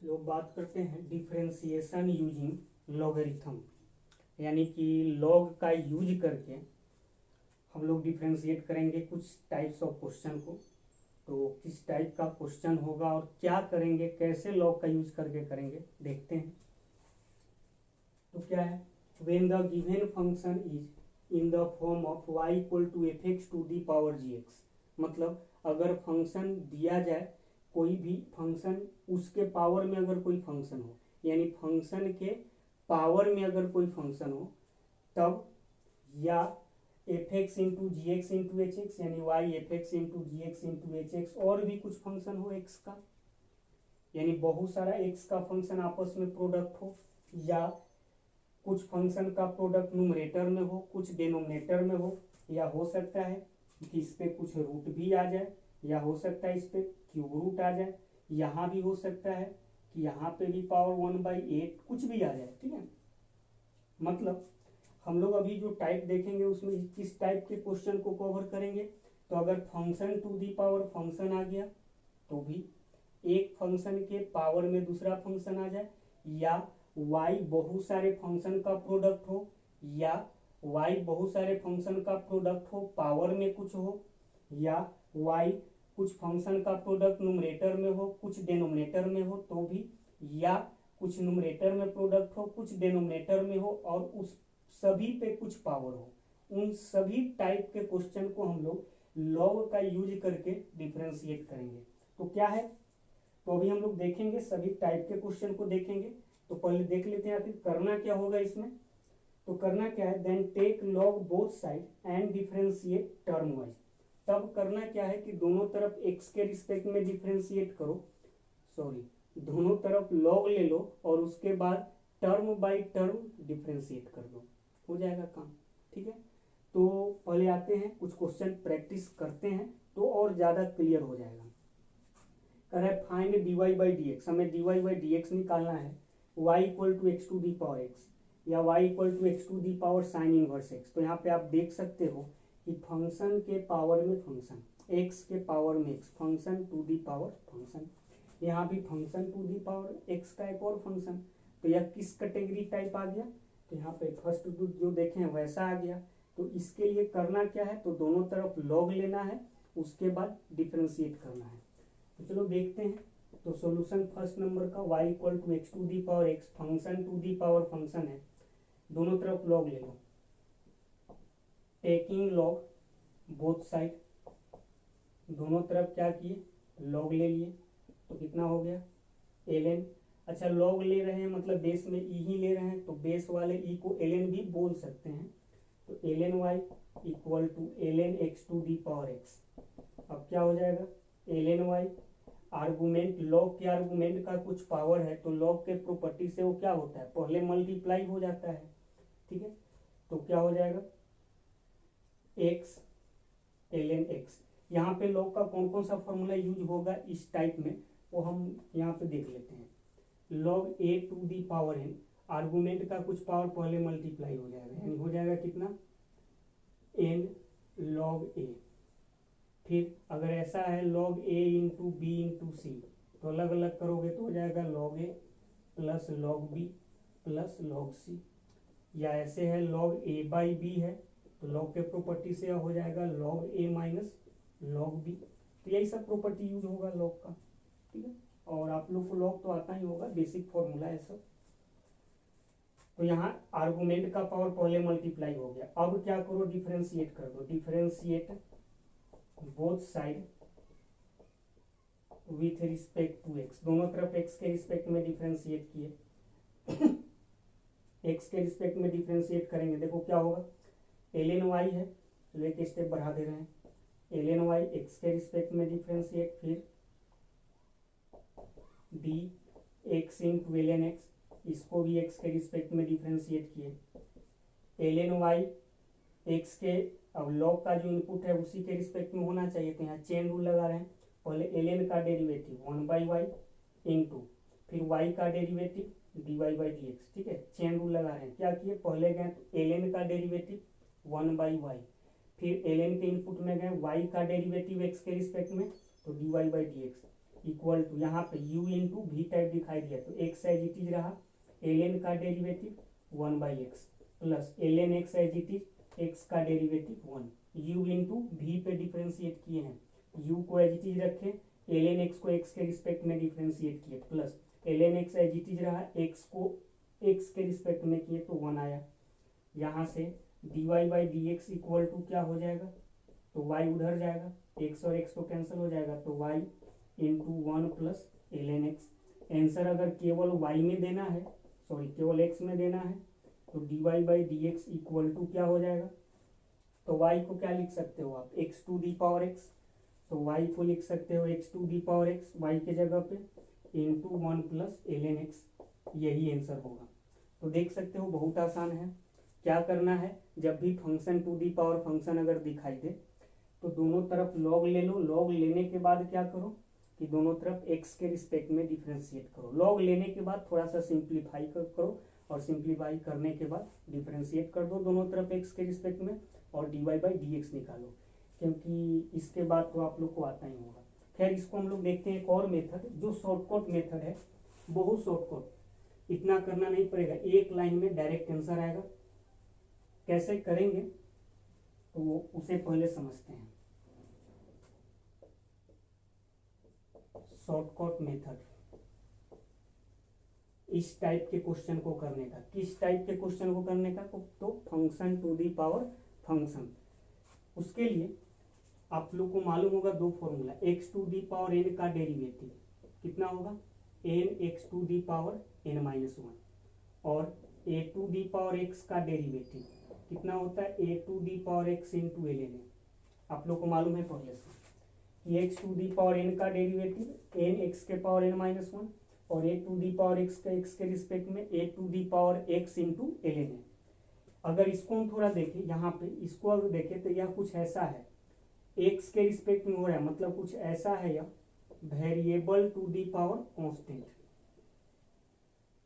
लोग बात करते हैं डिफरेंशिएशन यूजिंग लॉगरिथम, यानी कि लॉग का यूज करके हम लोग डिफरेंशिएट करेंगे कुछ टाइप्स ऑफ क्वेश्चन को। तो किस टाइप का क्वेश्चन होगा और क्या करेंगे, कैसे लॉग का यूज करके करेंगे, देखते हैं। तो क्या है, when the given function is in the form of y equal to f x to the power g x, मतलब अगर फंक्शन दिया जाए, कोई भी फंक्शन, उसके पावर में अगर कोई फंक्शन हो, यानी फंक्शन के पावर में अगर कोई फंक्शन हो तब, या एफ एक्स इंटू जी एक्स इंटू एच एक्स, यानी वाई एफ एक्स इंटू जी एक्स इंटू एच एक्स, और भी कुछ फंक्शन हो एक्स का, यानी बहुत सारा एक्स का फंक्शन आपस में प्रोडक्ट हो, या कुछ फंक्शन का प्रोडक्ट न्यूमरेटर में हो, कुछ डिनोमिनेटर में हो, या हो सकता है कि इस पे कुछ रूट भी आ जाए, या हो सकता है इस पे क्यूब रूट आ जाए, यहाँ भी हो सकता है कि यहाँ पे भी पावर 1/8 कुछ भी आ जाए। ठीक है, मतलब हम लोग अभी जो टाइप देखेंगे उसमें किस टाइप के क्वेश्चन को कवर करेंगे। तो अगर function to the power function आ गया तो भी एक फंक्शन के पावर में दूसरा फंक्शन आ जाए, या y बहुत सारे फंक्शन का प्रोडक्ट हो, या y बहुत सारे फंक्शन का प्रोडक्ट हो पावर में कुछ हो, या y कुछ फंक्शन का प्रोडक्ट न्यूमरेटर में हो कुछ डिनोमिनेटर में हो तो भी, या कुछ न्यूमरेटर में प्रोडक्ट हो कुछ डिनोमिनेटर में हो और उस सभी पे कुछ पावर हो, उन सभी टाइप के क्वेश्चन को हम लोग लॉग का यूज करके डिफरेंशिएट करेंगे। तो क्या है, तो अभी हम लोग देखेंगे, सभी टाइप के क्वेश्चन को देखेंगे। तो पहले देख लेते हैं आखिर करना क्या होगा इसमें। तो करना क्या है, then take log both side and differentiate term wise. तब करना क्या है कि दोनों तरफ x के रिस्पेक्ट में डिफरेंशिएट करो, सॉरी, दोनों तरफ लॉग ले लो और उसके बाद टर्म बाय टर्म डिफरेंशिएट कर दो, हो जाएगा काम। ठीक है, तो पहले आते हैं कुछ क्वेश्चन प्रैक्टिस करते हैं तो और ज्यादा क्लियर हो जाएगा। कह रहा है find dy by d x, हमें dy बाई डी एक्स निकालना है y equal to x to the power x, या y equal to x to the power sine inverse x. तो यहाँ पे आप देख सकते हो कि फंक्शन के पावर में फंक्शन, x के पावर में x, function to the power function, यहाँ भी function to the power x का एक और फंक्शन। तो यह किस कैटेगरी टाइप आ गया, तो यहाँ पे फर्स्ट जो देखें वैसा आ गया। तो इसके लिए करना क्या है, तो दोनों तरफ लॉग लेना है, उसके बाद डिफरेंशिएट करना है। तो चलो देखते हैं। तो सॉल्यूशन फर्स्ट नंबर का y equal to x to the power x, function to the power function है, दोनों तरफ लॉग ले लो। टेकिंग लॉग बोथ साइड, दोनों तरफ क्या किए, लॉग ले लिए। तो कितना हो गया ln, अच्छा लॉग ले रहे हैं मतलब बेस में ई ही ले रहे हैं, तो बेस वाले ई को ln भी बोल सकते हैं। तो ln y equal to ln x to the power x। अब क्या हो जाएगा, ln y आर्गुमेंट, लॉग के आर्गुमेंट का कुछ पावर है तो लॉग के प्रॉपर्टी से वो क्या होता है, पहले मल्टीप्लाई हो जाता है। ठीक है, तो क्या हो जाएगा x ln x। यहाँ पे लॉग का कौन कौन सा फॉर्मूला यूज होगा इस टाइप में, वो हम यहाँ पे देख लेते हैं। Log a to the power n, argument का कुछ पावर पहले मल्टीप्लाई हो जाएगा, यानी हो जाएगा कितना n log a। फिर अगर ऐसा है log a into b into c, तो अलग अलग करोगे तो हो जाएगा log a plus log b plus log c, या ऐसे है log a बाई बी है तो log के प्रॉपर्टी से हो जाएगा log a minus log b। तो यही सब प्रॉपर्टी यूज होगा log का। ठीक है, और आप लोग को log तो आता ही होगा, बेसिक फॉर्मूला है सब। तो यहाँ आर्गुमेंट का पावर पहले मल्टीप्लाई हो गया, अब क्या करो, डिफरेंशिएट कर दो। Differentiate both side with respect to x, दोनों तरफ एक्स के रिस्पेक्ट में डिफरेंशिएट किए। एक्स के रिस्पेक्ट में डिफरेंशिएट करेंगे, देखो क्या होगा, ln y है, चलो एक स्टेप बढ़ा दे रहे हैं, ln y एक्स के रिस्पेक्ट में डिफरेंशिएट, फिर D x into ln x, इसको भी एक्स के रिस्पेक्ट में डिफरेंशिएट किए। ln y एक्स के, अब लॉग का जो इनपुट है उसी के रिस्पेक्ट में होना चाहिए, तो यहाँ चेन रूल लगा रहे हैं। पहले ln का डेरिवेटिव 1/y इंटू फिर y का derivative dy by d x. ठीक है, चेन रूल लगा रहे हैं, क्या किए, पहले गए तो ln का डेरिवेटिव 1/y, फिर ln के इनपुट में गए y का डेरिवेटिव x के रिस्पेक्ट में तो dy by d x, equal to यहाँ पे u इंटू वी टाइप दिखाई दिया तो x एज इट इज रहा, ln का derivative 1/x plus ln x as it is x का डेरिवेटिव 1, u इंटू वी पे डिफ्रेंशिएट किए हैं, u को एज इट इज रखे, ln x को x के रिस्पेक्ट में डिफ्रेंशिएट किए plus ln x as it is रहा, x को x के रिस्पेक्ट में किए तो 1 आया। यहाँ से dy by d x equal to क्या हो जाएगा, तो y उधर जाएगा, x और x तो कैंसिल हो जाएगा तो y into 1 plus ln x। Answer अगर केवल y में देना है, सॉरी केवल x में देना है तो dy by d x equal to क्या हो जाएगा, तो y को क्या लिख सकते हो आप, x to the power x, तो y को लिख सकते हो x to the power x y के जगह पे इंटू 1 प्लस ln x, यही आंसर होगा। तो देख सकते हो बहुत आसान है। क्या करना है, जब भी function to the power function अगर दिखाई दे तो दोनों तरफ लॉग ले लो, लॉग लेने के बाद क्या करो कि दोनों तरफ x के रिस्पेक्ट में डिफ्रेंशिएट करो, लॉग लेने के बाद थोड़ा सा सिंप्लीफाई करो और सिंप्लीफाई करने के बाद डिफ्रेंशिएट कर दो दोनों तरफ x के रिस्पेक्ट में और dy बाई डी एक्स निकालो, क्योंकि इसके बाद तो आप लोग को आता ही होगा। खैर इसको हम लोग देखते हैं एक और मेथड जो शॉर्टकट मेथड है, बहुत शॉर्टकट, इतना करना नहीं पड़ेगा, एक लाइन में डायरेक्ट आंसर आएगा। कैसे करेंगे तो उसे पहले समझते हैं। शॉर्टकट मेथड इस टाइप के क्वेश्चन को करने का, किस टाइप के क्वेश्चन को करने का, तो function to the power function. उसके लिए आप लोग को मालूम होगा दो formula, x to the power n का डेरिवेटिव कितना होगा, n x to the power n minus 1 और a to the power x का डेरिवेटिव कितना होता है, a to the power x into ln। आप लोग को मालूम है पहले से कि x to the power n का डेरिवेटिव n x के पावर n माइनस 1 और a to the power x का x के रिस्पेक्ट में a to the power x into ln है। अगर इसको हम थोड़ा देखें, यहाँ पे इसको अगर देखें तो यह कुछ ऐसा है, x के रिस्पेक्ट में हो रहा है, मतलब कुछ ऐसा है यह variable to the power constant.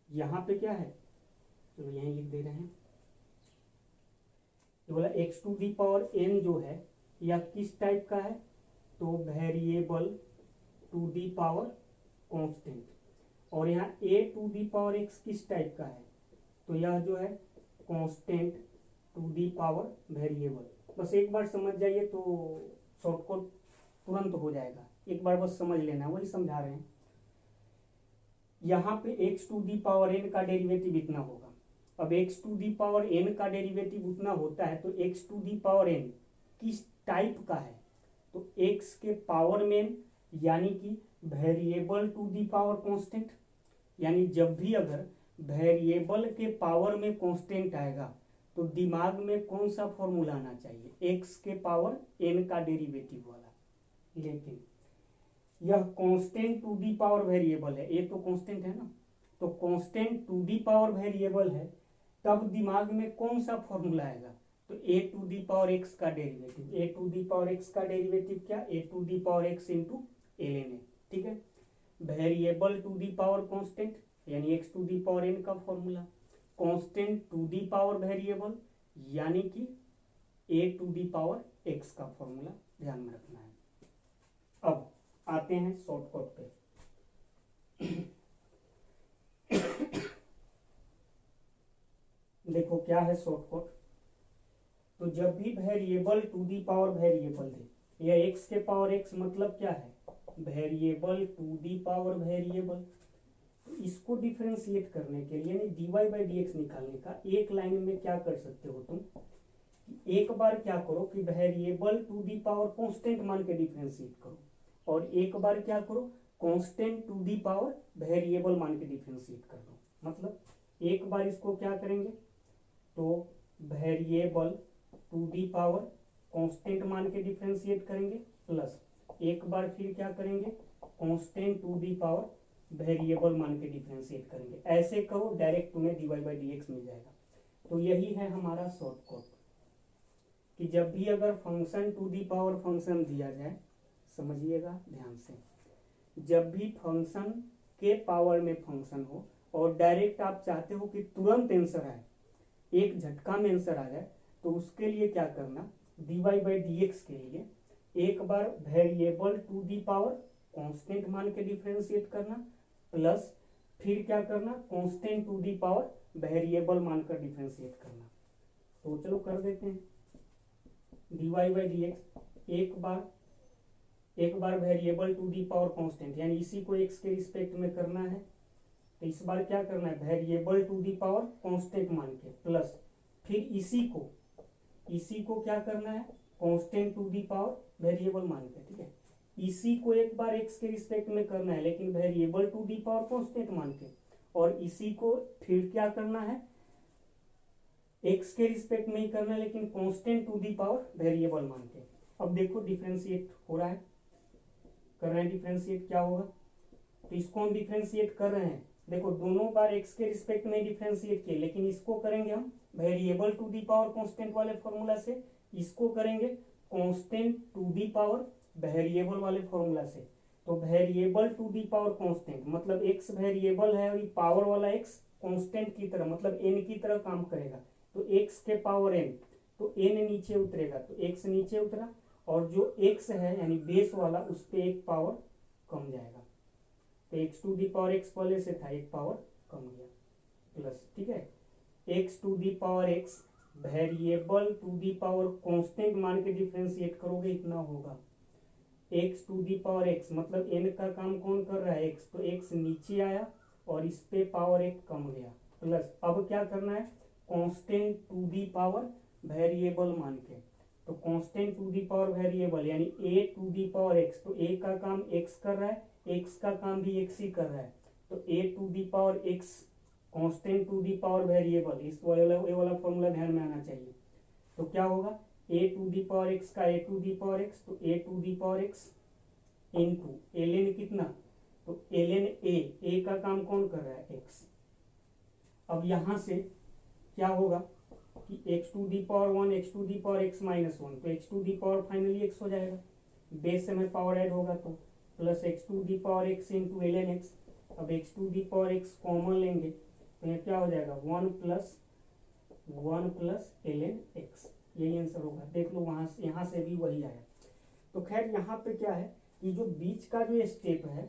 यहाँ पे क्या है, चलो यहीं लिख दे रहे हैं, ये बोला x to the power n जो है यह किस टाइप का है, तो variable to the power constant. और यहाँ a to the power x किस टाइप का है, तो यह जो है constant to the power variable. बस एक बार समझ जाइए तो शॉर्टकट तुरंत हो जाएगा, एक बार बस समझ लेना, वही समझा रहे हैं। यहाँ पे x to the power n का डेरिवेटिव इतना होगा। अब x to the power n का डेरिवेटिव उतना होता है तो x to the power n किस टाइप का है, तो x के पावर में यानी कि variable to the power constant, यानी जब भी अगर वेरिएबल के पावर में कांस्टेंट आएगा तो दिमाग में कौन सा फॉर्मूला आना चाहिए, x के पावर n का डेरिवेटिव वाला। लेकिन यह constant to the power variable है, ये तो कांस्टेंट है ना, तो constant to the power variable है, तब दिमाग में कौन सा फॉर्मूला आएगा, तो a to the power x का derivative, a to the power x का डेरिवेटिव क्या, a to the power x into ln है, ठीक है। Variable to the power constant यानी x to the power n का formula, constant to the power variable यानी कि a to the power x का फॉर्मूला ध्यान में रखना है। अब आते हैं शॉर्टकट पे। देखो क्या है शॉर्टकट, तो जब भी variable to the power variable दे, या x के पावर x मतलब क्या है, variable to the power variable, इसको डिफरेंशिएट करने के लिए यानी dy बाई डी एक्स निकालने का एक लाइन में क्या कर सकते हो तुम, एक बार क्या करो कि variable to the power constant मान के डिफरेंशिएट करो और एक बार क्या करो constant to the power variable मान के डिफरेंशिएट कर दो। मतलब एक बार इसको क्या करेंगे तो variable to the power constant मान के डिफरेंशिएट करेंगे प्लस एक बार फिर क्या करेंगे constant to the power variable मान के डिफरेंशिएट करेंगे। ऐसे करो डायरेक्ट तुम्हें dy बाई डी एक्स मिल जाएगा। तो यही है हमारा शॉर्टकट कि जब भी अगर function to the power function दिया जाए, समझिएगा ध्यान से, जब भी फंक्शन के पावर में फंक्शन हो और डायरेक्ट आप चाहते हो कि तुरंत आंसर आए, एक झटका में आंसर आ जाए, तो उसके लिए क्या करना, dy बाई डी एक्स के लिए एक बार variable to the power constant मान के डिफरेंशिएट करना, प्लस फिर क्या करना, constant to the power variable मानकर डिफरेंशिएट करना। तो चलो कर देते हैं। dy बाई डी एक्स, एक बार variable to the power constant, यानी इसी को x के रिस्पेक्ट में करना है। तो इस बार क्या करना है, variable to the power constant मान के, प्लस फिर इसी को क्या करना है, constant to the power variable मान के। ठीक है, इसी को एक बार x के रिस्पेक्ट में करना है, लेकिन variable to the power constant मान के, और इसी को फिर क्या करना है, x के रिस्पेक्ट में ही करना है, लेकिन constant to the power variable मान के। अब देखो डिफरेंशिएट हो रहा है, कर रहे हैं डिफरेंशिएट, क्या होगा, तो इसको हम डिफरेंशिएट कर रहे हैं। देखो दोनों बार x के रिस्पेक्ट में डिफरेंशिएट किए, लेकिन इसको करेंगे हम variable to the power constant वाले फॉर्मूला से, इसको करेंगे constant to the power variable वाले फॉर्मूला से। तो variable to the power constant मतलब x वेरिएबल है और ये पावर वाला x कांस्टेंट की तरह मतलब n की तरह काम करेगा। तो x के पावर n, तो n नीचे उतरेगा, तो x नीचे उतरा, और जो x है यानी बेस वाला उस पर एक पावर कम जाएगा। तो x to the power x पहले से था, एक पावर कम गया, प्लस। ठीक है, x to the power x variable to the power constant मान के डिफरेंशिएट करोगे, इतना होगा। x to the power x मतलब n का काम कौन कर रहा है, x, तो x नीचे आया और इस पे पावर एक कम गया, प्लस अब क्या करना है, constant to the power variable मान के। तो constant to the power variable यानी a to the power x, तो a का काम x कर रहा है, x का काम भी x ही कर रहा है, तो a to the power x constant to the power variable, इस वाला फॉर्मूला ध्यान में आना चाहिए। तो क्या होगा, a to the power x का a to the power x, तो a to the power x into ln कितना, तो ln a का काम कौन कर रहा है, x। अब यहां से क्या होगा कि x to the power 1 x to the power x minus 1, तो x to the power finally x हो जाएगा, बेस से में पावर ऐड होगा, तो plus x to the power x into ln x। अब x to the power x common लेंगे, तो ये क्या हो जाएगा, 1 प्लस ln x, यही आंसर होगा। देख लो वहां से, यहाँ से भी वही आया। तो खैर यहाँ पे क्या है कि जो बीच का जो स्टेप है,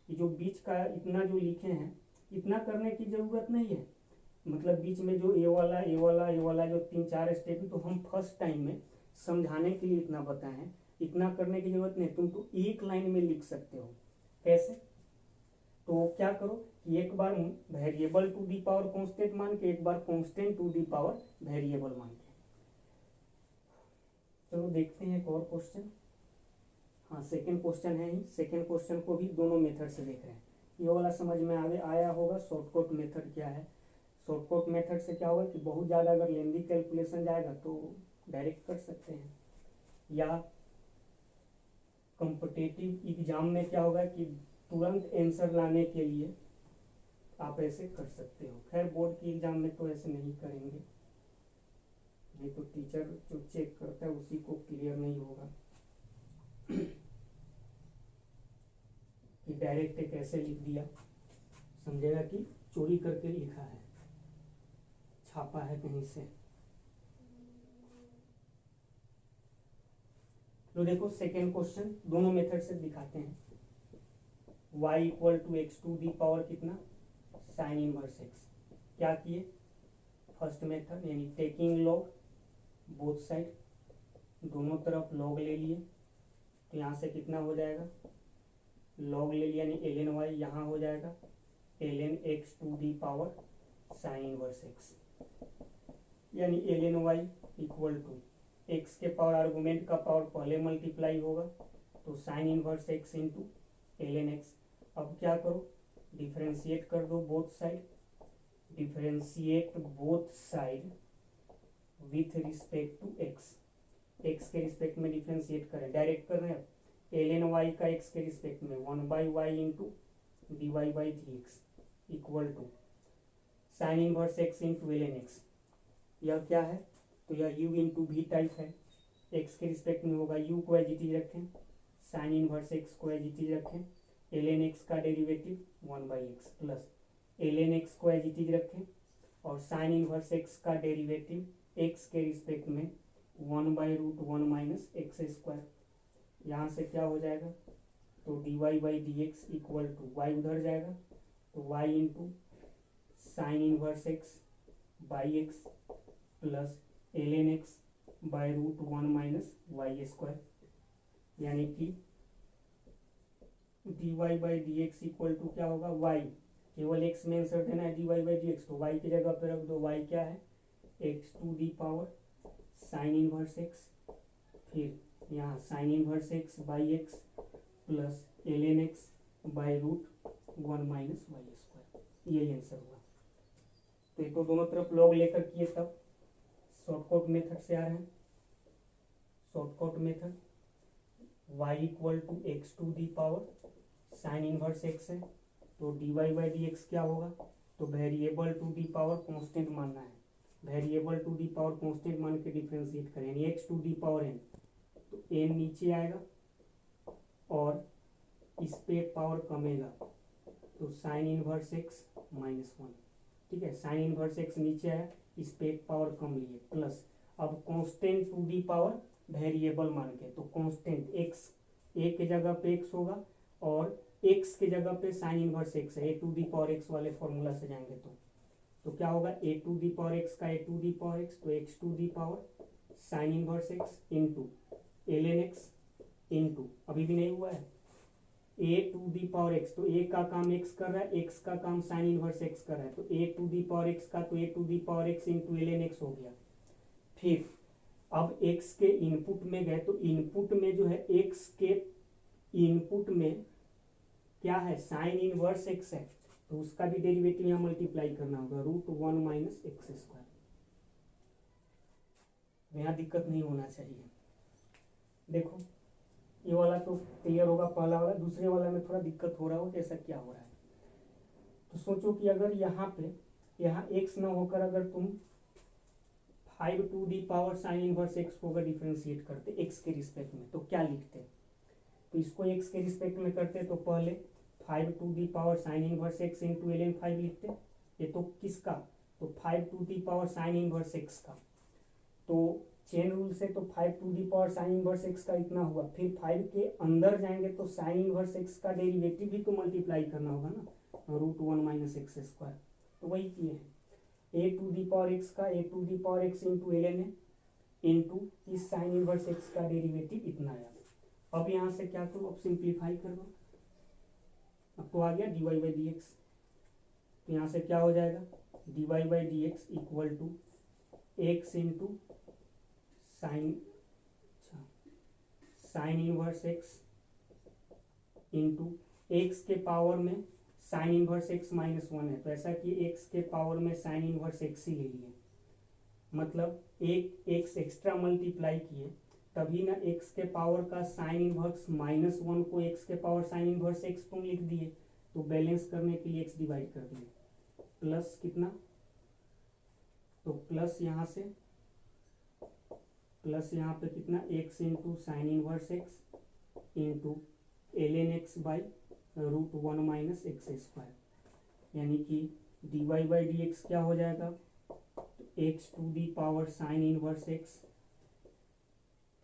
कि जो बीच का इतना जो लिखे हैं, इतना करने की जरूरत नहीं है। मतलब बीच में जो ए वाला जो 3-4 स्टेप है, तो हम फर्स्ट टाइम में समझाने के लिए इतना बताए हैं, इतना करने की जरूरत नहीं। तुम तो एक लाइन में लिख सकते हो। कैसे, तो क्या करो कि एक बार variable to the power constant मान के, एक बार constant to the power variable मान के। चलो देखते हैं एक और क्वेश्चन। हाँ, सेकेंड क्वेश्चन है ही, सेकेंड क्वेश्चन को भी दोनों मेथड से देख रहे हैं। ये वाला समझ में आया होगा, शॉर्टकट मेथड क्या है। शॉर्टकट मेथड से क्या होगा कि बहुत ज़्यादा अगर लेंदी कैलकुलेशन जाएगा तो डायरेक्ट कर सकते हैं, या कॉम्पिटिटिव एग्जाम में क्या होगा कि तुरंत आंसर लाने के लिए आप ऐसे कर सकते हो। खैर बोर्ड की एग्जाम में तो ऐसे नहीं करेंगे, ये तो टीचर जो चेक करता है उसी को क्लियर नहीं होगा कि डायरेक्ट एक ऐसे लिख दिया, समझेगा कि चोरी करके लिखा है, छापा है कहीं से। तो देखो सेकेंड क्वेश्चन दोनों मेथड से दिखाते हैं। y equal to x to the power कितना, साइन इनवर्स x। क्या किए, फर्स्ट मेथड यानी टेकिंग लॉग बोथ साइड, दोनों तरफ लॉग ले लिए, तो यहाँ से कितना हो जाएगा, लॉग ले लिया यानी ln y, यहाँ हो जाएगा ln x to the power sine inverse x, यानी ln y equal to x के पावर आर्गुमेंट का पावर पहले मल्टीप्लाई होगा, तो sine inverse x into ln x। अब क्या करो, डिफरेंशिएट कर दो both side, differentiate both side with respect to x, x के रिस्पेक्ट में डिफरेंशिएट करें, डायरेक्ट कर रहे हैं। ln y का x के रिस्पेक्ट में 1/y into dy by d x equal to sine inverse x into ln x। यह क्या है, तो यह u इंटू वी टाइप है, x के रिस्पेक्ट में होगा, u को एज इट इज रखें, साइन इनवर्स x को एज इट इज रखें, ln x का derivative 1/x plus ln x को एज इट इज रखें, और साइन इनवर्स x का डेरिवेटिव x के रिस्पेक्ट में 1/√1 माइनस एक्स स्क्वायर। यहाँ से क्या हो जाएगा, तो dy by d x equal to y उधर जाएगा तो y into sine inverse x by x plus l x by root one minus y square यानी कि dy by d x equal to क्या होगा y, केवल x में insert देना है dy बाई डी एक्स, तो y की जगह पे रख दो, y क्या है x to the power sine inverse x, फिर यहाँ sine inverse x by x plus l n x by root one minus y square, यही आंसर हुआ। तो ये तो दोनों तरफ लॉग लेकर किए तब शॉर्टकट मेथड से आ रहे हैं। Shortcut method y equal to x to the power sine inverse x है तो d y by d x क्या होगा, तो variable to the power constant मानना है, variable to the power constant मान के डिफ्रेंशिएट करें यानी x to the power n, तो एन नीचे आएगा और इस पे पावर कमेगा तो sine inverse x minus one, ठीक है, साइन इनवर्स एक्स नीचे आया, इस पे एक पावर कम लिए प्लस, अब constant to the power variable मान के, तो कांस्टेंट एक्स ए के जगह पे एक्स होगा और एक्स के जगह पे साइन इनवर्स एक्स है, a to the power x वाले फॉर्मूला से जाएंगे तो क्या होगा a to the power x का a to the power x, तो x to the power sine inverse x into l n x into, अभी भी नहीं हुआ है, a to the power x, तो ए का काम एक्स कर रहा है, एक्स का काम साइन इनवर्स एक्स कर रहा है, तो a to the power x का तो a to the power x into l n x हो गया। फिर अब एक्स के इनपुट में गए तो इनपुट में जो है एक्स के इनपुट में क्या है साइन इनवर्स एक्स है, तो उसका भी डेरिवेटिव यहाँ मल्टीप्लाई करना होगा root one minus x square, यहाँ दिक्कत नहीं होना चाहिए। देखो ये वाला तो क्लियर होगा पहला वाला, दूसरे वाला में थोड़ा दिक्कत हो रहा हो कि ऐसा क्या हो रहा है, तो सोचो कि अगर यहाँ एक्स ना होकर अगर तुम 5 to the power sine inverse x को अगर डिफ्रेंशिएट करते एक्स के रिस्पेक्ट में तो क्या लिखते, तो इसको एक्स के रिस्पेक्ट में करते तो पहले 5 to the power sine inverse x into l n 5 लिखते, ये तो किसका, तो 5 to the power sine inverse x का, तो चेन रूल से तो 5 to the power sine inverse x का इतना हुआ, फिर 5 के अंदर जाएंगे तो साइन इनवर्स एक्स का डेरिवेटिव भी तो मल्टीप्लाई करना होगा ना, root one minus x square, तो वही किए हैं, a to the power x का a to the power x into l n है इंटू इस साइन इनवर्स एक्स का डेरिवेटिव इतना आया। अब यहाँ से क्या करो, अब सिंप्लीफाई कर दो, अब तो आ गया d y by d x, तो यहाँ से क्या हो जाएगा d y by d x equal to x into sine inverse x into x के पावर में sine inverse x minus one है, तो ऐसा कि एक्स के पावर में साइन इनवर्स एक्स ही ले लिए, मतलब एक एक्स एक्स्ट्रा मल्टीप्लाई किए तभी ना एक्स के पावर का साइन इनवर्स माइनस वन को एक्स के पावर साइन इनवर्स एक्स तुम लिख दिए, तो बैलेंस करने के लिए एक्स डिवाइड कर दिए, प्लस कितना, तो प्लस यहाँ से प्लस यहाँ पे कितना x into sine inverse x into l n x by root one minus x square, यानी कि d y by d x क्या हो जाएगा, तो x to the power sine inverse x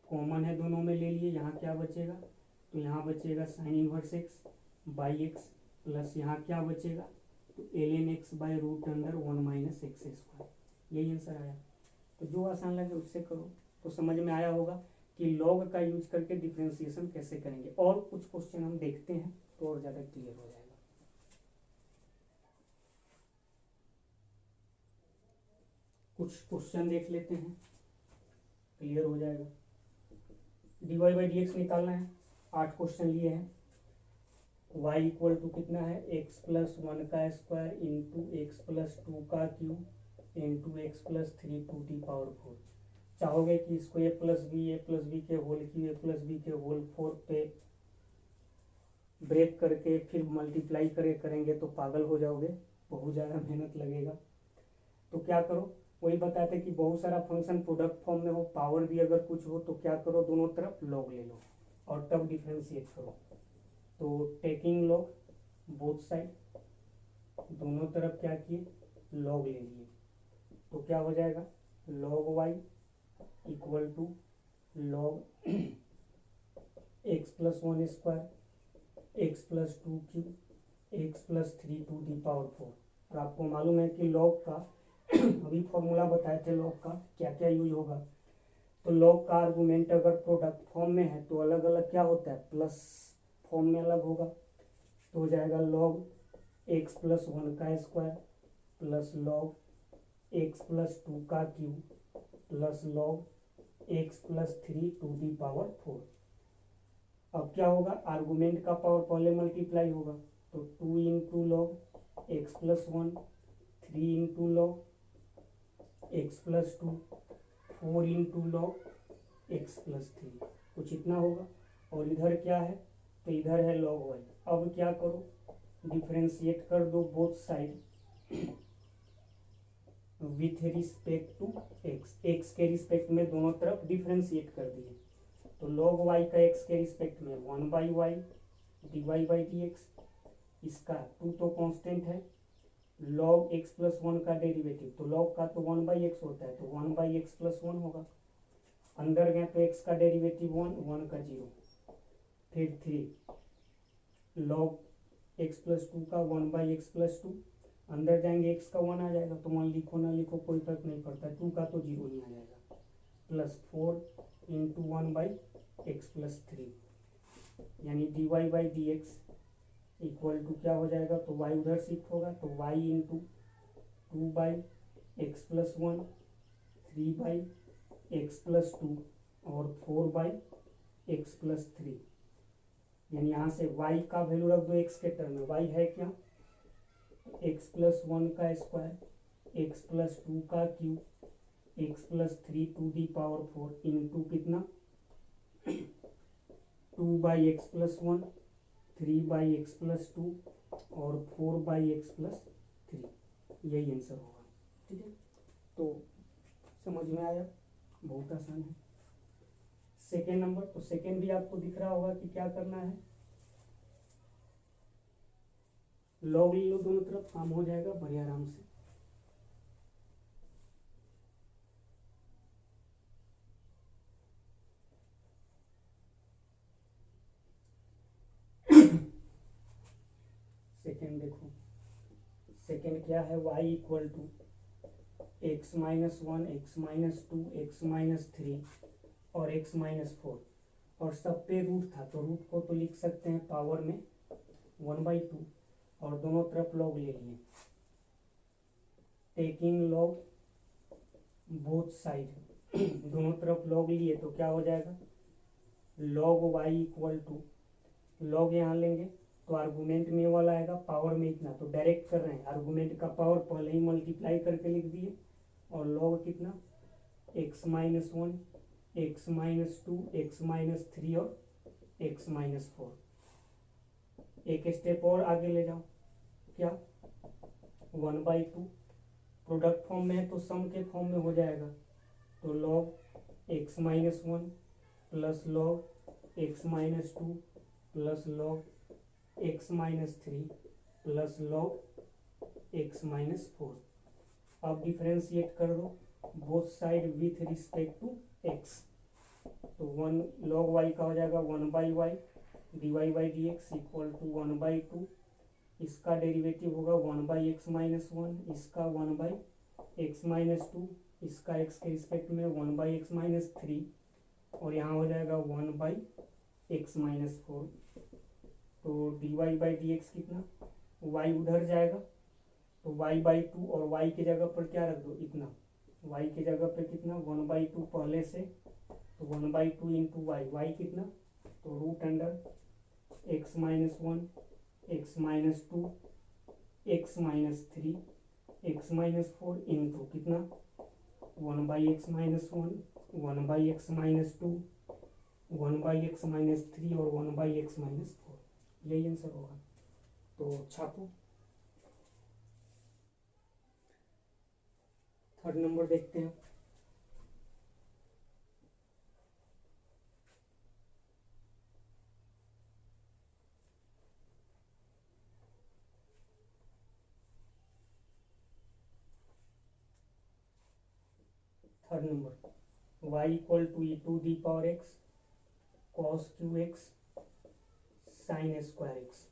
common है दोनों में ले लिए, यहाँ क्या बचेगा, तो यहाँ बचेगा sine inverse x by x plus यहाँ क्या बचेगा, तो l n x by root under one minus x square, यही आंसर आया। तो जो आसान लगे उससे करो, तो समझ में आया होगा कि लॉग का यूज करके डिफरेंशिएशन कैसे करेंगे, और कुछ क्वेश्चन हम देखते हैं तो और ज़्यादा क्लियर हो जाएगा। कुछ क्वेश्चन देख लेते हैं, क्लियर हो जाएगा। D y by d x निकालना है, 8 क्वेश्चन लिए हैं, y इक्वल टू कितना है एक्स प्लस वन का square into x plus two का cube into x plus three to the power four, चाहोगे कि इसको ए प्लस बी के whole cube a plus b के होल फोर पे ब्रेक करके फिर मल्टीप्लाई करेंगे तो पागल हो जाओगे, बहुत ज़्यादा मेहनत लगेगा। तो क्या करो, वही बताते कि बहुत सारा फंक्शन प्रोडक्ट फॉर्म में हो, पावर भी अगर कुछ हो तो क्या करो, दोनों तरफ लॉग ले लो और तब डिफ्रेंशिएट करो, तो टेकिंग लॉग बोथ साइड, दोनों तरफ क्या किए लॉग ले लिए, तो क्या हो जाएगा log y equal to log x plus one square x plus two q x plus three to the power four. और आपको मालूम है कि लॉग का अभी फॉर्मूला बताए थे लॉग का क्या क्या यूज होगा। तो लॉग का आर्गूमेंट अगर प्रोडक्ट फॉर्म में है तो अलग अलग क्या होता है, प्लस फॉर्म में अलग होगा। तो हो जाएगा लॉग एक्स प्लस वन का square plus log x plus two का cube plus log x plus three to the power four. अब क्या होगा, आर्गूमेंट का पावर पहले मल्टीप्लाई होगा, तो two into log x plus one, three into log x plus to, four into log x plus three, कुछ इतना होगा। और इधर क्या है, तो इधर है लॉग वाई। अब क्या करो, डिफ्रेंशिएट कर दो both side with respect to x. X के रिस्पेक्ट में दोनों तरफ डिफ्रेंशिएट कर दिए, तो लॉग वाई का एक्स के रिस्पेक्ट में one by y d y by d x. इसका टू तो कांस्टेंट है, लॉग एक्स प्लस वन का डेरिवेटिव, तो लॉग का तो वन बाई एक्स होता है, तो one by x plus one होगा। अंदर गए तो एक्स का डेरिवेटिव वन, वन का जीरो, फिर three log x plus two का one by x plus two, अंदर जाएंगे एक्स का वन आ जाएगा, तो वन लिखो ना लिखो कोई फर्क नहीं पड़ता, टू का तो जीरो ही आ जाएगा, plus four into one by x plus three, यानी d y by d x equal to क्या हो जाएगा, तो वाई उधर शिफ्ट होगा, तो y into two by x plus one, three by x plus two और four by x plus three. यानी यहाँ से y का वैल्यू रख दो एक्स के टर्म में, y है क्या, एक्स प्लस वन का स्क्वायर एक्स प्लस टू का cube x plus three to the power four into कितना, two by x plus one, three by x plus two और four by x plus three. यही answer होगा। ठीक है, तो समझ में आया, बहुत आसान है। सेकेंड नंबर, तो सेकेंड भी आपको दिख रहा होगा कि क्या करना है, लॉग ले लो दोनों तरफ, काम हो जाएगा बड़े आराम से। सेकेंड देखो, सेकेंड क्या है, y equal to x minus one, x minus two, x minus three और एक्स माइनस फोर, और सब पे रूट था, तो रूट को तो लिख सकते हैं पावर में वन बाई टू, और दोनों तरफ लॉग ले लिए, टेकिंग लॉग बोथ साइड दोनों तरफ लॉग लिए तो क्या हो जाएगा, log y equal to, log यहाँ लेंगे तो आर्गूमेंट में वाला आएगा, पावर में इतना, तो डायरेक्ट कर रहे हैं, आर्गूमेंट का पावर पहले ही मल्टीप्लाई करके लिख दिए, और लॉग कितना, x minus one, x minus two, x minus three और एक्स माइनस फोर। एक स्टेप और आगे ले जाओ, क्या, one by to, product form में है तो सम के फॉर्म में हो जाएगा, तो log x minus one plus log x minus two plus log x minus three plus log x minus four. अब डिफ्रेंशिएट कर दो both side with respect to x, तो वन लॉग वाई का हो जाएगा one by y d y by d x equal to one by two, इसका derivative होगा one by x minus one, इसका one by x minus two, इसका x के respect में one by x minus three, और यहाँ हो जाएगा one by x minus four. तो d y by d x कितना, वाई उधर जाएगा तो वाई बाई टू, और वाई की जगह पर क्या रख दो, इतना, वाई की जगह पर कितना, वन बाई टू पहले से, तो one by two into y, y कितना, तो root under x minus one, x minus two, x minus three, x minus four into कितना, one by x minus one, one by x minus two, one by x minus three और one by x minus four. यही answer होगा, तो छापो। Third number देखते हैं, third number y equal to e to the power x cos cube x sign square x.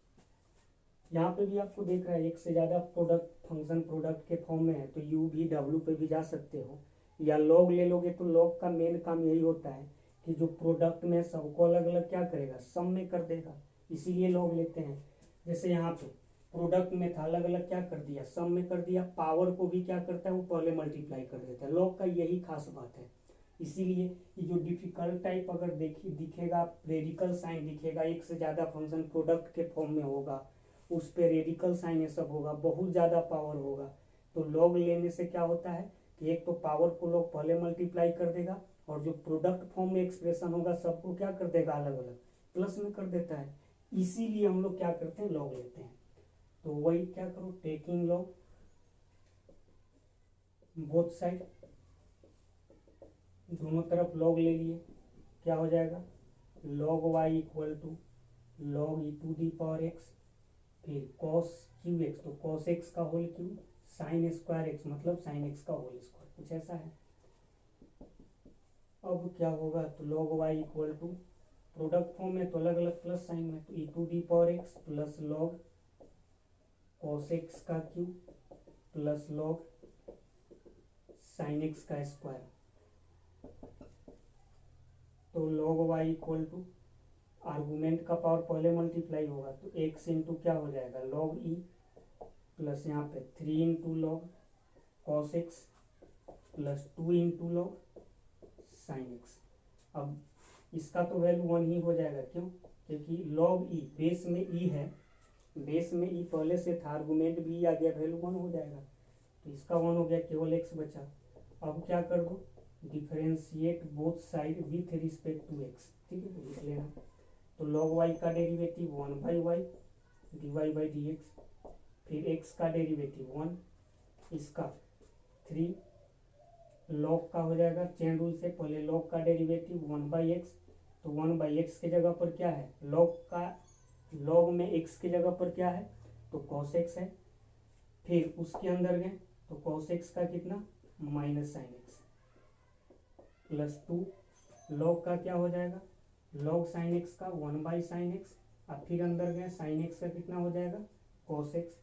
यहाँ पे भी आपको देख रहा है एक से ज़्यादा प्रोडक्ट फंक्शन प्रोडक्ट के फॉर्म में है, तो यू भी डब्ल्यू पे भी जा सकते हो, या लॉग ले लोगे तो लॉग का मेन काम यही होता है कि जो प्रोडक्ट में सबको अलग अलग क्या करेगा, सम में कर देगा, इसीलिए लॉग लेते हैं। जैसे यहाँ पे प्रोडक्ट में था, अलग अलग क्या कर दिया, सम में कर दिया, पावर को भी क्या करता है वो पहले मल्टीप्लाई कर देता है। लॉग का यही खास बात है, इसीलिए ये जो डिफिकल्ट टाइप अगर दिखेगा, रेडिकल साइन दिखेगा, एक से ज़्यादा फंक्शन प्रोडक्ट के फॉर्म में होगा, उस पर रेडिकल साइन ये सब होगा, बहुत ज़्यादा पावर होगा, तो लॉग लेने से क्या होता है कि एक तो पावर को लॉग पहले मल्टीप्लाई कर देगा, और जो प्रोडक्ट फॉर्म में एक्सप्रेशन होगा सबको क्या कर देगा, अलग अलग प्लस में कर देता है। इसीलिए हम लोग क्या करते हैं, लॉग लेते हैं। तो वही क्या करो, टेकिंग लॉग बोथ साइड, दोनों तरफ लॉग ले लिए, क्या हो जाएगा, log y equal to log e to the power x, फिर कॉस क्यू एक्स, तो कॉस एक्स का whole cube, sine square x मतलब साइन एक्स का होल स्क्वायर, कुछ ऐसा है। अब क्या होगा, तो log y equal to, product form में तो अलग अलग प्लस साइन में, तो e to the power x plus log cos x का cube plus log sine x का स्क्वायर। तो log y equal to, argument का पावर पहले मल्टीप्लाई होगा, तो एक्स इंटू क्या हो जाएगा, लॉग ई प्लस यहाँ पे 3 into log cos x plus 2 into log sine x. अब इसका तो वैल्यू 1 ही हो जाएगा, क्यों, क्योंकि लॉग ई बेस में ई है, बेस में ई पहले से था, आर्गूमेंट भी आ गया, वैल्यू 1 हो जाएगा, तो इसका 1 हो गया, केवल एक्स बचा। अब क्या कर दो, differentiate both side with respect to x, ठीक है, तो लिख लेना। तो लॉग वाई का derivative 1 by y d y by d x, फिर एक्स का डेरिवेटिव 1, इसका 3, लॉग का हो जाएगा, चेन रूल से पहले लॉग का डेरिवेटिव 1 बाई एक्स, तो 1 बाई एक्स की जगह पर क्या है, लॉग का, लॉग में एक्स की जगह पर क्या है, तो कॉस एक्स है, फिर उसके अंदर गए तो कॉस एक्स का कितना, minus sine x plus 2, log का क्या हो जाएगा, लॉग साइन एक्स का 1 बाई साइन एक्स, अब फिर अंदर गए साइन एक्स का कितना हो जाएगा, कॉस एक्स,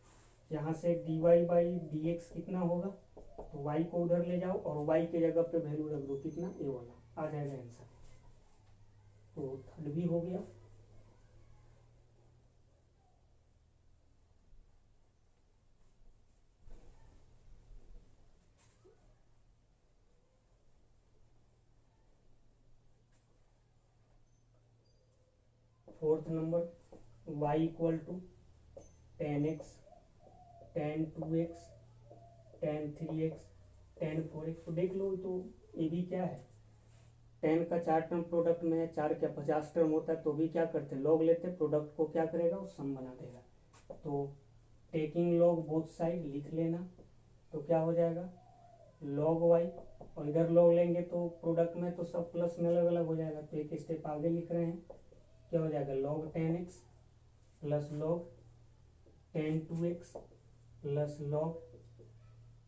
यहाँ से d y by d x कितना होगा, तो वाई को उधर ले जाओ और वाई के जगह पे वैल्यू रख दो, कितना, ए वाला आ जाएगा आंसर। तो थर्ड भी हो गया। Fourth number, y equal to tan x tan two x tan three x tan four x. तो देख लो, तो ये भी क्या है, टेन का 4 टर्म प्रोडक्ट में है, 4 क्या 50 टर्म होता है, तो भी क्या करते हैं, लॉग लेते हैं, प्रोडक्ट को क्या करेगा, वो सम बना देगा। तो टेकिंग लॉग बोथ साइड लिख लेना, तो क्या हो जाएगा, लॉग वाई, और इधर लॉग लेंगे तो प्रोडक्ट में तो सब प्लस में अलग अलग हो जाएगा, तो एक स्टेप आगे लिख रहे हैं, क्या हो जाएगा, log tan x plus log tan two x plus log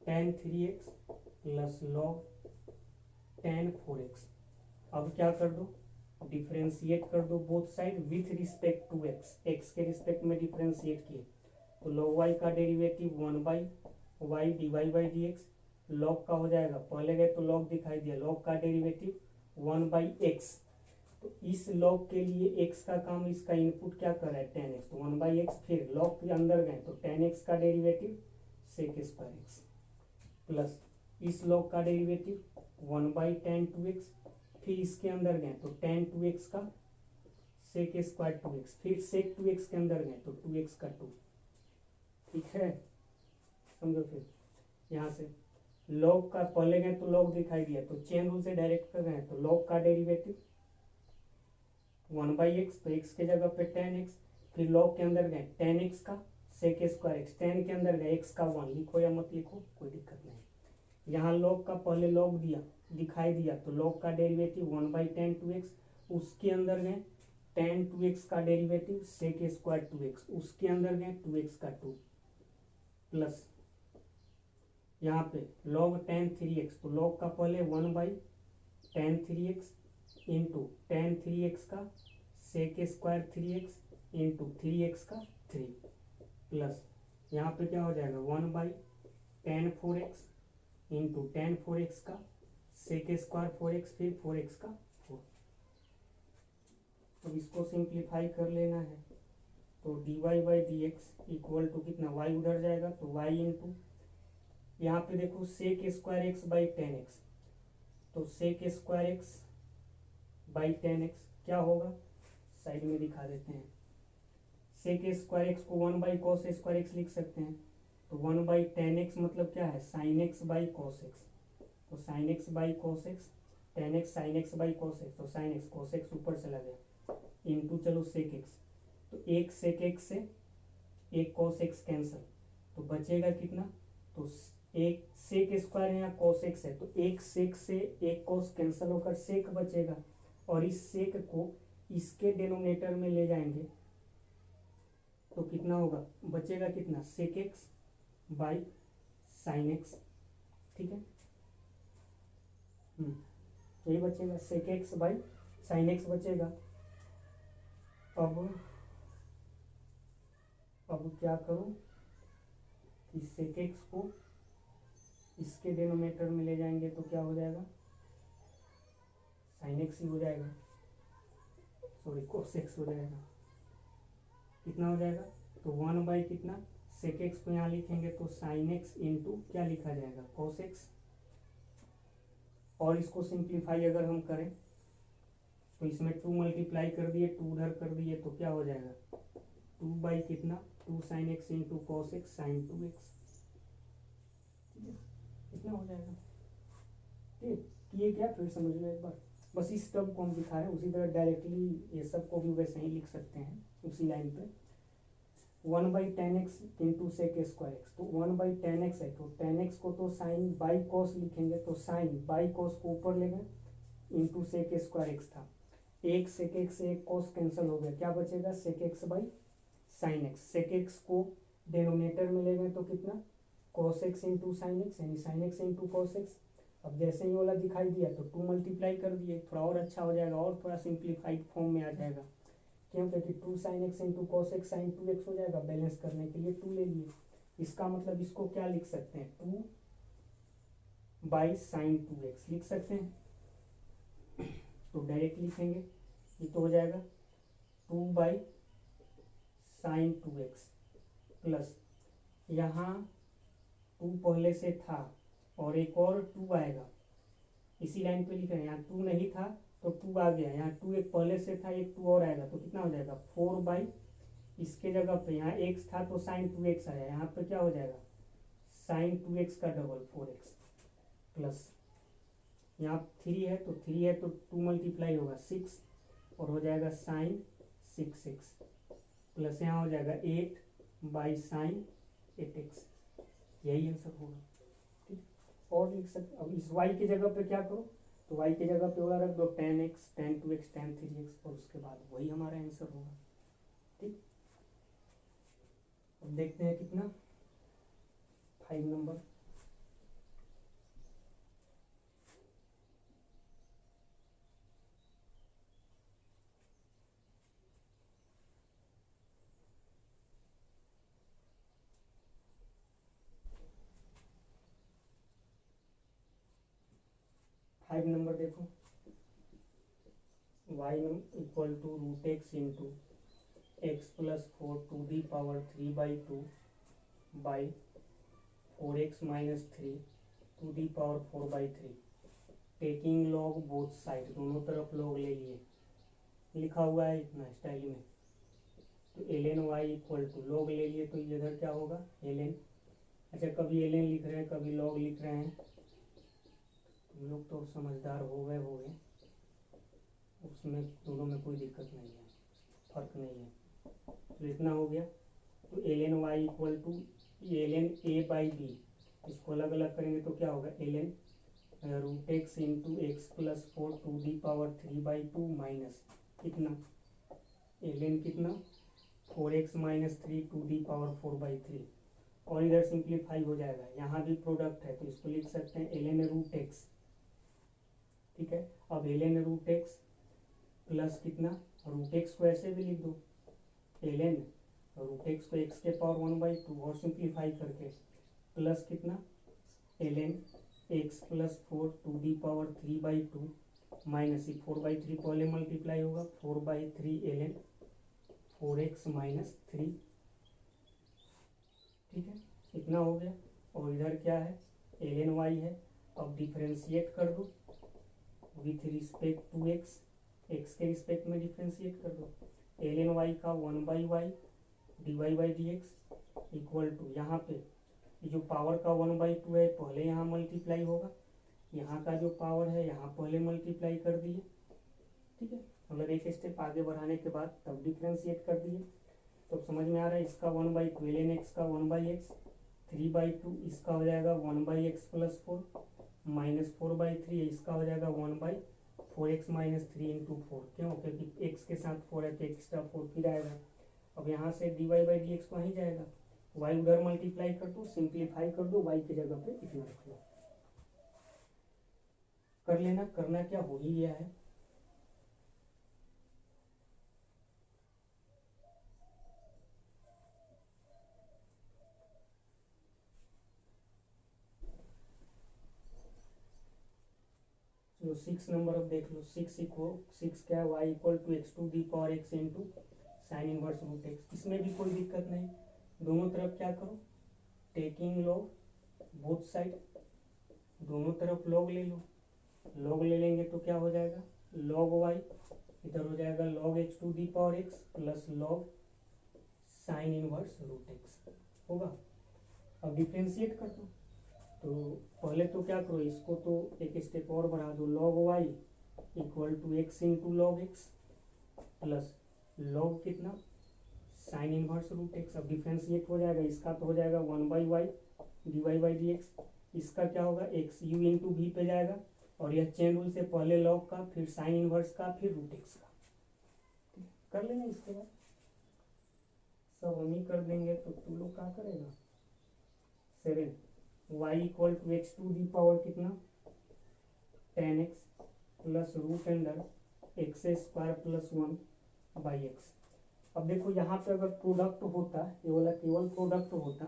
tan three x plus log tan four x. अब क्या कर दो, डिफरेंशिएट कर दो both side with respect to x, x के रिस्पेक्ट में डिफरेंशिएट किए, तो लॉग वाई का derivative 1 by y d y by d x, log का हो जाएगा, पहले गए तो लॉग दिखाई दिया, लॉग का डेरिवेटिव 1 बाई एक्स, तो इस लॉग के लिए एक्स का काम, इसका इनपुट क्या कर रहा है, टेन एक्स, तो 1 बाई एक्स, फिर लॉग के अंदर गए तो टेन एक्स का derivative sec square x, plus इस लॉग का derivative 1 by tan two x, फिर इसके अंदर गए तो टेन टू एक्स का सेक स्क्वायर टू एक्स, फिर सेक टू एक्स के अंदर गए तो टू एक्स का 2, ठीक है, समझो। फिर यहाँ से लॉग का पहले गए तो लॉग दिखाई दिया, तो चेन रूल से डायरेक्ट कर गए, तो लॉग का डेरिवेटिव 1 बाई एक्स, तो एक्स के जगह पे टेन एक्स, फिर लॉग के अंदर गए टेन एक्स का सेक स्क्वायर एक्स, टेन के अंदर गए एक्स का 1, लिखो या मत लिखो कोई दिक्कत नहीं। यहाँ लॉग का पहले लॉग दिया दिखाई दिया, तो लॉग का derivative 1 by tan two x, उसके अंदर गए टेन टू एक्स का derivative sec square two x, उसके अंदर गए टू एक्स का 2, प्लस यहाँ पे लॉग टेन थ्री एक्स, तो लॉग का पहले 1 by tan three x into tan three x का sec square three x into 3x का 3 प्लस यहाँ पे क्या हो जाएगा 1/tan 4x into tan 4x का सेक स्क्वायर 4x फिर 4x का 4। अब इसको सिंप्लीफाई कर लेना है तो dy/dx इक्वल टू कितना y उधर जाएगा तो y इंटू यहाँ पे देखो सेक स्क्वायर x/tan x तो सेक स्क्वायर x/tan x क्या होगा साइड में दिखा देते हैं। सेक स्क्वायर एक्स को 1/cos स्क्वायर एक्स लिख सकते हैं तो 1/tan x मतलब क्या है sin x/cos x तो sin x/cos x tan x sin x/cos x तो sin x cos x ऊपर चला गया इंटू चलो सेक x तो एक सेक x से एक cos x कैंसल तो बचेगा कितना तो एक सेक स्क्वायर है यहाँ cos x है तो एक सेक से एक cos कैंसल होकर सेक बचेगा और इस सेक को इसके डिनोमिनेटर में ले जाएंगे तो कितना होगा बचेगा कितना sec x by sine x. ठीक है यही बचेगा sec x by sine x बचेगा। अब क्या करूं कि सेक एक्स को इसके डिनोमिनेटर में ले जाएंगे तो क्या हो जाएगा साइन एक्स ही हो जाएगा सॉरी कोस एक्स हो जाएगा। कितना हो जाएगा तो 1 कितना सेक एक्स को यहाँ लिखेंगे तो साइन एक्स इंटू क्या लिखा जाएगा कोस एक्स और इसको सिंप्लीफाई अगर हम करें तो इसमें 2 मल्टीप्लाई कर दिए 2 उधर कर दिए तो क्या हो जाएगा 2 कितना 2 sine x into cos x sine 2x। कितना हो जाएगा ठीक ये क्या फिर समझ लो एक बार बस इस टर्म को हम दिखा रहे हैं उसी तरह डायरेक्टली ये सब को भी वैसे ही लिख सकते हैं उसी लाइन पे 1/tan x into sec square x तो 1/tan x है तो tan x को तो साइन बाई कॉस लिखेंगे तो साइन बाई कॉस को ऊपर ले गए इंटू सेक स्क्वायर एक्स था एक सेक एक्स से एक कॉस कैंसिल हो गया क्या बचेगा sec x by sine x sec x को डिनोमिनेटर में ले गए तो कितना cos x into sine x यानी sine x into cos x. अब जैसे ही वाला दिखाई दिया तो 2 मल्टीप्लाई कर दिए थोड़ा और अच्छा हो जाएगा और थोड़ा सिंप्लीफाइड फॉर्म में आ जाएगा क्योंकि 2 sine x into cos x sine 2x हो जाएगा बैलेंस करने के लिए 2 ले लिए इसका मतलब इसको क्या लिख सकते हैं 2 बाई साइन 2x लिख सकते हैं तो डायरेक्ट लिखेंगे ये तो हो जाएगा 2 बाई साइन 2x प्लस यहाँ 2 पहले से था और एक और 2 आएगा इसी लाइन पे लिख रहे हैं यहाँ 2 नहीं था तो 2 आ गया यहाँ 2 एक पहले से था एक 2 और आएगा तो कितना हो जाएगा 4 बाई इसके जगह पे यहाँ x था तो साइन 2x आया यहाँ पे क्या हो जाएगा साइन 2x का डबल 4x प्लस यहाँ 3 है तो 2 मल्टीप्लाई होगा 6 और हो जाएगा साइन 6x प्लस यहाँ हो जाएगा 8 बाई साइन 8x यही आंसर होगा। ठीक और लिख सकते अब इस y की जगह पे क्या करो तो y की जगह पे वाला रख दो tan x tan 2x tan 3x और उसके बाद वही हमारा आंसर होगा। ठीक अब देखते हैं कितना 5 नंबर 5 नंबर देखो y equal to root x into x plus 4 to the power 3/2 by 4x minus 3 to the power 4/3 taking log both side दोनों तरफ लॉग ले लिए लिखा हुआ है इतना स्टाइल में तो ln y equal to log ले लिए तो इधर क्या होगा ln अच्छा कभी ln लिख रहे हैं कभी लॉग लिख रहे हैं तुम लोग तो समझदार हो गए उसमें दोनों में कोई दिक्कत नहीं है फर्क नहीं है तो इतना हो गया तो ln y equal to ln a by b इसको अलग अलग करेंगे तो क्या होगा ln root x into x plus 4 to the power 3/2 minus कितना ln कितना 4x minus 3 to the power 4/3 और इधर सिंप्लीफाई हो जाएगा यहाँ भी प्रोडक्ट है तो इसको लिख सकते हैं ln रूट एक्स। ठीक है अब ln रूट एक्स प्लस कितना रूट एक्स को ऐसे भी लिख दो ln रूट एक्स को एक्स के पावर 1/2 और सिंप्लीफाई करके प्लस कितना ln x plus 4 to the power 3/2 minus 4/3 पहले मल्टीप्लाई होगा 4/3 ln 4x माइनस 3। ठीक है, इतना हो गया। और इधर क्या है ln y है। अब डिफरेंशिएट कर दो with respect to x, x के रिस्पेक्ट में डिफरेंशिएट कर दो। ln y का 1/y dy/dx इक्वल टू यहाँ पे जो पावर का 1/2 है पहले यहाँ मल्टीप्लाई होगा, यहाँ का जो पावर है यहाँ पहले मल्टीप्लाई कर दिए। ठीक है, मतलब एक स्टेप आगे बढ़ाने के बाद तब डिफरेंशिएट कर दिए। तो समझ में आ रहा है, इसका 1/2 ln x का 1/x 3/2 इसका हो जाएगा 1/x प्लस 4 माइनस 4/3 इसका हो जाएगा 1/4x माइनस 3 इंटू 4। क्यों? क्योंकि x के साथ 4 है तो एक्स्ट्रा 4 फिर आएगा। अब यहाँ से dy/dx वहीं जाएगा, y उधर मल्टीप्लाई कर दो, सिंप्लीफाई कर दो, y की जगह पे इतना रख लो, कर लेना। करना क्या हो ही गया है। चलो 6 नंबर अब देख लो। 6 क्या है, y equal to x to the power x into sine inverse root x. इसमें भी कोई दिक्कत नहीं, दोनों तरफ क्या करो टेकिंग लॉग बोथ साइड, दोनों तरफ लॉग ले लो। लॉग ले लेंगे तो क्या हो जाएगा लॉग वाई, इधर हो जाएगा log x to the power x plus log sine inverse root x होगा। अब डिफ्रेंशिएट कर दो, तो पहले तो क्या करो इसको तो एक स्टेप और बढ़ा दो, log y equal to x into log x plus log कितना साइन इनवर्स रूट एक्स। अब डिफ्रेंशिएट हो जाएगा, इसका तो हो जाएगा 1/y dy/dx, इसका क्या होगा एक्स यू इंटू भी पे जाएगा और यह चेन रूल से पहले लॉग का फिर साइन इनवर्स का फिर रूट एक्स का। कर लेना, इसके बाद सब हम ही कर देंगे तो तू लोग क्या करेगा। 7 y equal to x to the power कितना 10x plus root under x square plus 1/x। अब देखो यहाँ पे अगर प्रोडक्ट होता, ये वाला केवल प्रोडक्ट होता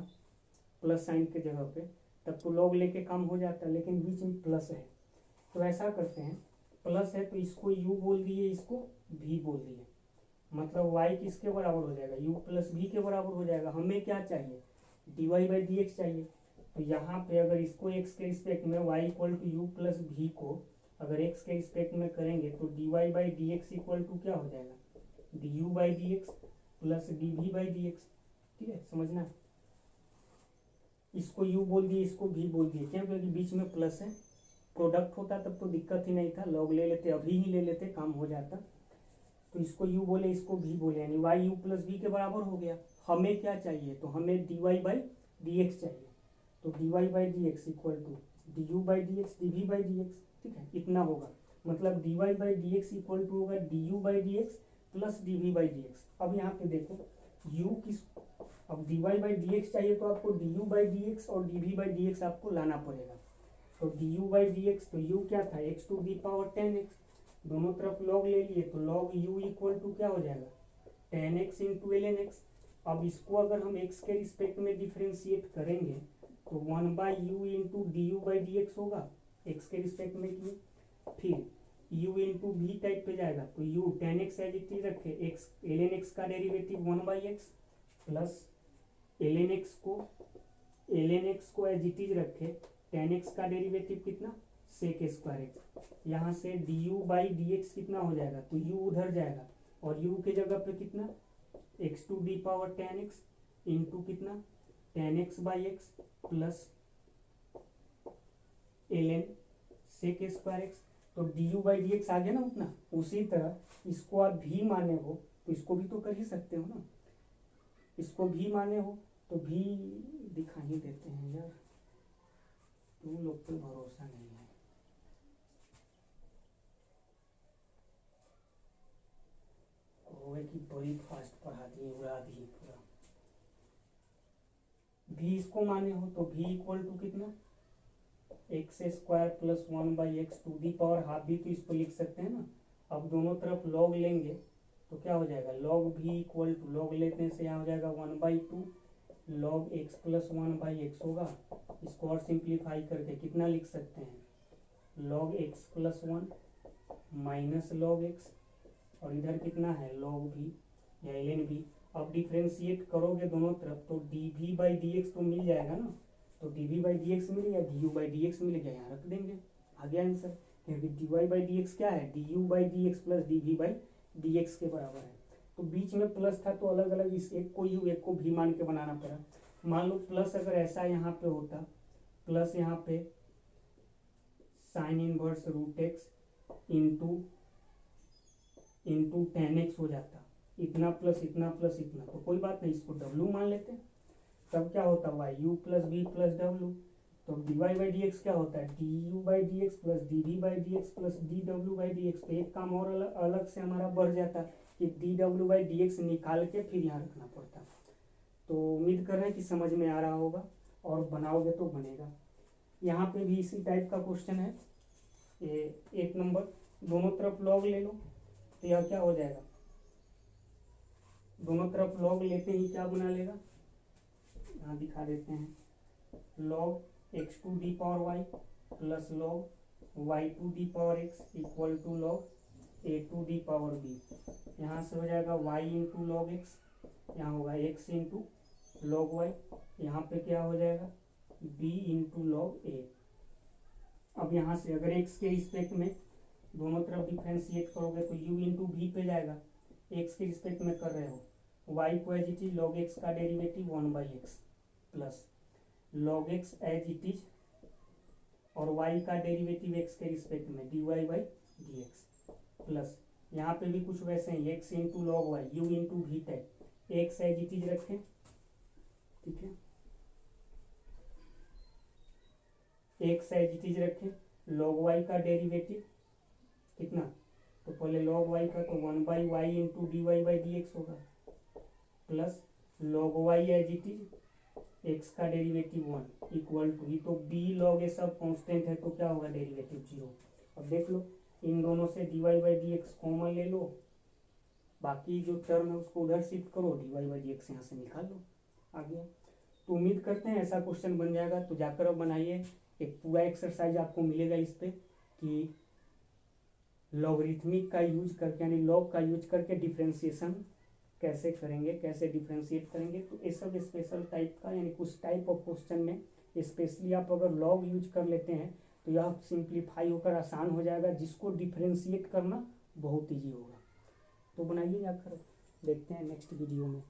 प्लस साइन के जगह पे, तब तो लॉग लेके काम हो जाता, लेकिन बीच में प्लस है तो ऐसा करते हैं, प्लस है तो इसको u बोल दिए, इसको v बोल दिए, मतलब y किसके बराबर हो जाएगा u प्लस v के बराबर हो जाएगा। हमें क्या चाहिए dy/dx चाहिए, तो यहाँ पे अगर इसको x के रिस्पेक्ट में y equal to u plus v को अगर x के रिस्पेक्ट में करेंगे तो dy/dx इक्वल टू क्या हो जाएगा du/dx प्लस dv/dx। ठीक है, समझना, इसको u बोल दिए इसको v बोल दिए, क्या क्योंकि बीच में प्लस है। प्रोडक्ट होता तब तो दिक्कत ही नहीं था, लॉग ले लेते, अभी ही ले लेते काम हो जाता। तो इसको u बोले इसको v बोले, यानी y u प्लस v के बराबर हो गया। हमें क्या चाहिए, तो हमें dy/dx चाहिए, तो dy/dx equal to du/dx dv/dx। ठीक है, इतना होगा, मतलब dy/dx इक्वल टू होगा du/dx प्लस dv/dx। अब यहाँ पे देखो u किस, अब dy/dx चाहिए तो आपको du/dx और dv/dx आपको लाना पड़ेगा। तो du/dx तो u क्या था x to the power 10x, दोनों तरफ लॉग ले लिए तो लॉग u इक्वल टू क्या हो जाएगा 10x इंटू ln x। अब इसको अगर हम x के रिस्पेक्ट में डिफ्रेंशिएट करेंगे तो 1/u इंटू du/dx होगा, x के रिस्पेक्ट में किए, फिर u इंटू v टाइप पे जाएगा तो u 10x as it is रखे, x ln x का derivative 1/x plus ln x को एज इट इज रखे, 10x का डेरिवेटिव कितना सेक स्क्वायर एक्स, यहाँ से du/dx कितना हो जाएगा, तो u उधर जाएगा और u के जगह पे कितना x to the power 10x into कितना 10x/x plus ln sec square x. तो du/dx आ गया ना उतना। उसी तरह इसको आप भी माने हो तो इसको भी तो कर ही सकते हो ना, इसको भी माने हो तो भी दिखा ही देते हैं यार, तू लोग पे भरोसा नहीं है। होए कि बड़ी फास्ट पढ़ा दिए, उड़ा दिए पूरा। भी इसको माने हो तो भी इक्वल टू कितना x square plus 1/x to the power half, भी तो इसको लिख सकते हैं ना। अब दोनों तरफ लॉग लेंगे तो क्या हो जाएगा log भी इक्वल टू log लेने से यहाँ हो जाएगा 1/2 log x प्लस 1/x होगा। इसको और सिंप्लीफाई करके कितना लिख सकते हैं log x plus 1 minus log x, और इधर कितना है log भी या ln भी। अब डिफ्रेंशिएट करोगे दोनों तरफ तो dv बाई dx तो मिल जाएगा ना, तो dv बाई dx मिल गया, du बाई dx मिल गया, यहाँ रख देंगे, आ गया आंसर। क्योंकि dy बाई dx क्या है, du by dx plus dv by dx के बराबर है। तो बीच में प्लस था तो अलग अलग इस एक को u एक को v मान के बनाना पड़ा। मान लो प्लस अगर ऐसा यहाँ पे होता, प्लस यहाँ पे sine inverse root x into ten x हो जाता, इतना प्लस इतना प्लस इतना, तो कोई बात नहीं, इसको w मान लेते। तब क्या होता y u plus v plus डब्ल्यू, तो d y by d x क्या होता है d u by d x plus d v by d x plus d डब्ल्यू बाई डी एक्स। तो एक काम और अलग से हमारा बढ़ जाता कि डी डब्ल्यू बाई डी एक्स निकाल के फिर यहाँ रखना पड़ता। तो उम्मीद कर रहे हैं कि समझ में आ रहा होगा, और बनाओगे तो बनेगा। यहाँ पे भी इसी टाइप का क्वेश्चन है, ये 1 नंबर, दोनों तरफ लॉग ले लो, तो यह क्या हो जाएगा, दोनों तरफ लॉग लेते ही क्या बना लेगा, यहाँ दिखा देते हैं, log x to the power y plus log y to the power x equal to log a to the power b। यहाँ से हो जाएगा y इंटू लॉग एक्स, यहाँ होगा x इंटू लॉग वाई, यहाँ पे क्या हो जाएगा b इंटू लॉग a। अब यहाँ से अगर x के रिस्पेक्ट में दोनों तरफ डिफ्रेंशिएट करोगे तो u इंटू v पे जाएगा, x के रिस्पेक्ट में कर रहे हो, y को as it is log x का derivative 1/x plus log x as it is और y का डेरिवेटिव x के रिस्पेक्ट में dy बाई dx प्लस यहाँ पे भी कुछ वैसे ही x into log y u into v type, x as it is रखें, ठीक है, x एज इट इज रखें, log y का डेरिवेटिव कितना, तो पहले log y का तो 1/y into dy by dx होगा plus log y as it is x का डेरिवेटिव 1 इक्वल टू, तो b log ये सब कांस्टेंट है तो क्या होगा डेरिवेटिव 0। अब देख लो इन दोनों से dy बाई dx कॉमन ले लो, बाकी जो टर्म है उसको उधर शिफ्ट करो, dy बाई dx यहाँ से निकाल लो, आ गया। तो उम्मीद करते हैं ऐसा क्वेश्चन बन जाएगा, तो जाकर अब बनाइए, एक पूरा एक्सरसाइज आपको मिलेगा इस पे कि लॉगरिथमिक का यूज करके यानी लॉग का यूज करके डिफ्रेंशिएशन कैसे करेंगे, कैसे डिफ्रेंशिएट करेंगे। तो ये सब स्पेशल टाइप का यानी कुछ टाइप ऑफ क्वेश्चन में स्पेशली आप अगर लॉग यूज कर लेते हैं तो यह सिंप्लीफाई होकर आसान हो जाएगा, जिसको डिफ्रेंशिएट करना बहुत ईजी होगा। तो बनाइए जाकर, देखते हैं नेक्स्ट वीडियो में।